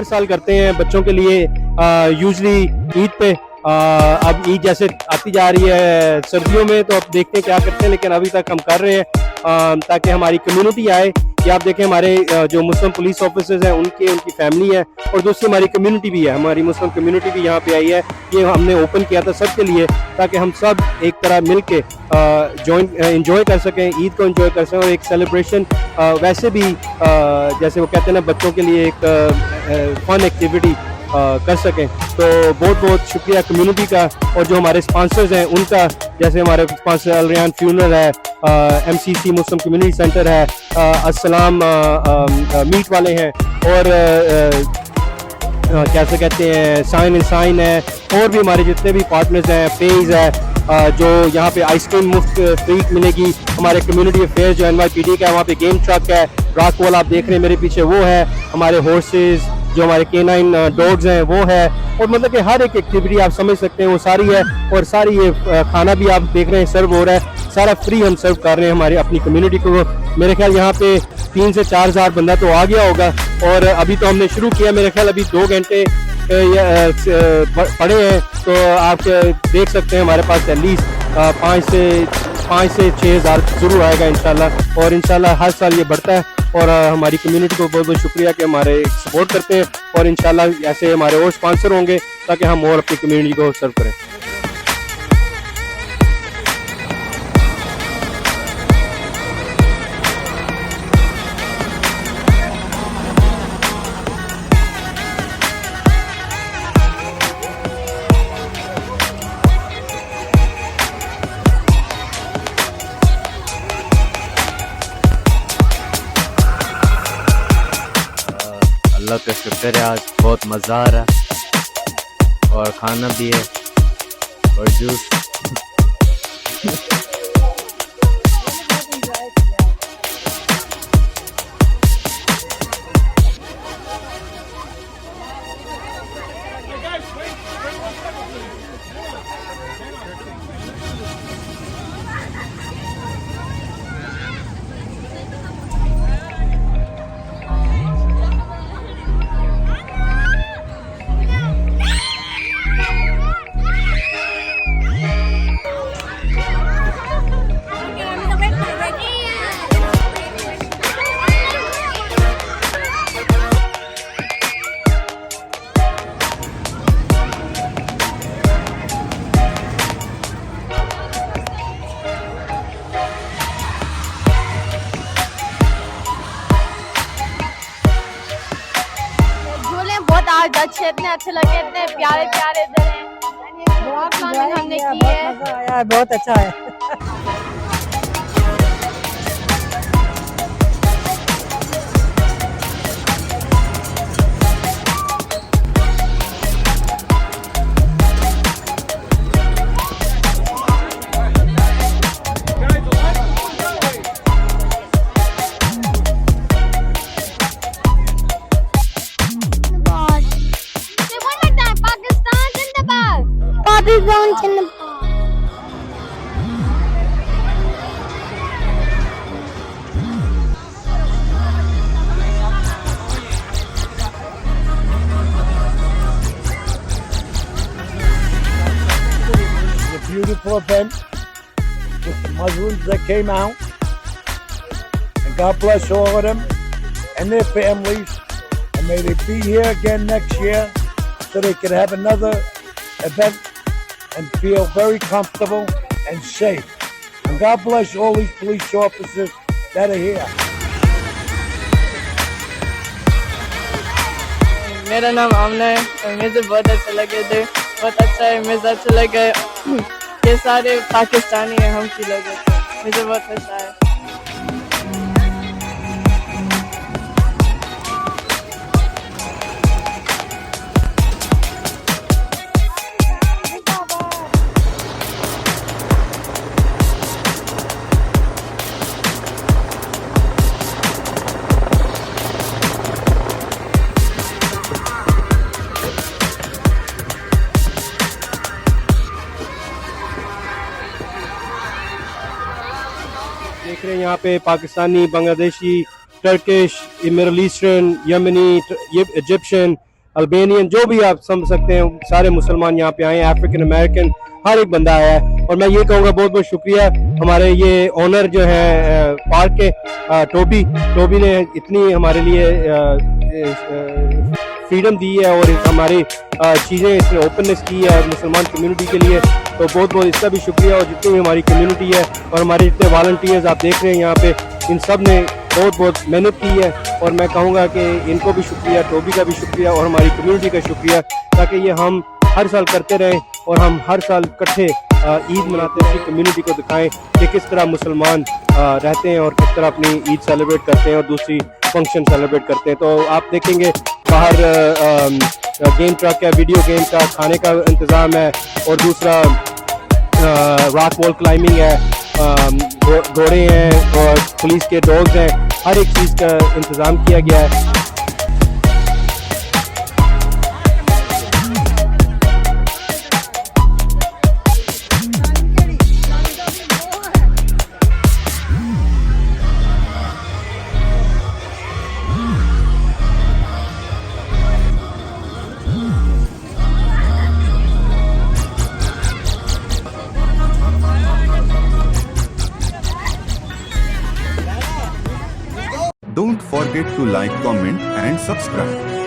हर साल करते हैं बच्चों के लिए यूजली ईद पे। अब ईद जैसे आती जा रही है सर्दियों में, तो अब देखते हैं क्या करते हैं, लेकिन अभी तक हम कर रहे हैं ताकि हमारी कम्युनिटी आए। ये आप देखें हमारे जो मुस्लिम पुलिस ऑफिसर्स हैं उनकी फैमिली है, और दूसरी हमारी कम्युनिटी भी है, हमारी मुस्लिम कम्युनिटी भी यहाँ पे आई है। ये हमने ओपन किया था सबके लिए ताकि हम सब एक तरह मिल के इंजॉय कर सकें, ईद को इंजॉय कर सकें, और एक सेलिब्रेशन वैसे भी जैसे वो कहते हैं ना बच्चों के लिए एक फन एक्टिविटी कर सकें। तो बहुत बहुत शुक्रिया कम्युनिटी का, और जो हमारे स्पॉन्सर्स हैं उनका, जैसे हमारे स्पॉन्सर अलरियान फ्यूनरल है, MCC मुस्लिम कम्युनिटी सेंटर है, अस्सलाम मीट वाले हैं, और कैसे कहते हैं साइन एंड साइन है, और भी हमारे जितने भी पार्टनर्स हैं, फेज है, जो यहाँ पे आइसक्रीम मुफ्त फ्री मिलेगी। हमारे कम्युनिटी अफेयर जो NYPD का है, वहाँ पे गेम ट्रक है, रॉक वॉल आप देख रहे हैं मेरे पीछे वो है, हमारे हॉर्सेस जो हमारे केनाइन डॉग्स हैं वो है, और मतलब कि हर एक एक्टिविटी आप समझ सकते हैं वो सारी है। और सारी ये खाना भी आप देख रहे हैं सर्व हो रहा है, सारा फ्री हम सर्व कर रहे हैं हमारी अपनी कम्युनिटी को। मेरे ख्याल यहाँ पे 3 से 4 हज़ार बंदा तो आ गया होगा, और अभी तो हमने शुरू किया, मेरे ख्याल अभी 2 घंटे पड़े हैं, तो आप देख सकते हैं हमारे पास एटलीस्ट 5 से 6 हज़ार जरूर आएगा इंशाल्लाह, और इंशाल्लाह हर साल ये बढ़ता है। और हमारी कम्युनिटी को बहुत बहुत शुक्रिया कि हमारे सपोर्ट करते हैं, और इंशाल्लाह ऐसे हमारे और स्पॉन्सर होंगे ताकि हम और अपनी कम्युनिटी को सर्व करें। अल्लाह का शुक्र है, आज बहुत मज़ा आ रहा है, और खाना भी है और जूस। अच्छे इतने अच्छे लगे, इतने प्यारे प्यारे इधर हैं, बहुत प्लानिंग हमने की है, मजा आया है, बहुत अच्छा है। Beautiful event with the Muslims that came out, and God bless all of them and their families, and may they be here again next year so they can have another event and feel very comfortable and safe. And God bless all these police officers that are here. मेरा नाम आमना है, और मुझे बहुत अच्छा लगे थे, बहुत अच्छा है, मुझे अच्छा लगा ये सारे पाकिस्तानी हैं, हम की लगे थे, मुझे बहुत अच्छा है। देख रहे हैं यहाँ पे Pakistani, Bangladeshi, Turkish, middle eastern, Yemeni, Egyptian, Albanian, जो भी आप समझ सकते हैं, सारे मुसलमान यहाँ पे आए हैं, अफ्रीकन अमेरिकन, हर एक बंदा आया है। और मैं ये कहूँगा बहुत बहुत शुक्रिया हमारे ये ओनर जो है पार्क के, टोबी ने इतनी हमारे लिए फ्रीडम दी है और हमारी चीज़ें इसने ओपननेस की है मुसलमान कम्युनिटी के लिए, तो बहुत बहुत इसका भी शुक्रिया। और जितनी भी हमारी कम्युनिटी है और हमारे जितने वॉलंटियर्स आप देख रहे हैं यहाँ पे, इन सब ने बहुत बहुत मेहनत की है। और मैं कहूँगा कि इनको भी शुक्रिया, टोबी का भी शुक्रिया और हमारी कम्युनिटी का शुक्रिया, ताकि ये हम हर साल करते रहें और हम हर साल इकट्ठे ईद मनाते हैं, अपनी कम्युनिटी को दिखाएं कि किस तरह मुसलमान रहते हैं और किस तरह अपनी ईद सेलिब्रेट करते हैं और दूसरी फंक्शन सेलिब्रेट करते हैं। तो आप देखेंगे बाहर गेम ट्रक है, वीडियो गेम का, खाने का इंतज़ाम है, और दूसरा रॉक वॉल क्लाइंबिंग है, घोड़े हैं और पुलिस के डॉग्स हैं, हर एक चीज़ का इंतज़ाम किया गया है। Don't forget to like, comment and subscribe.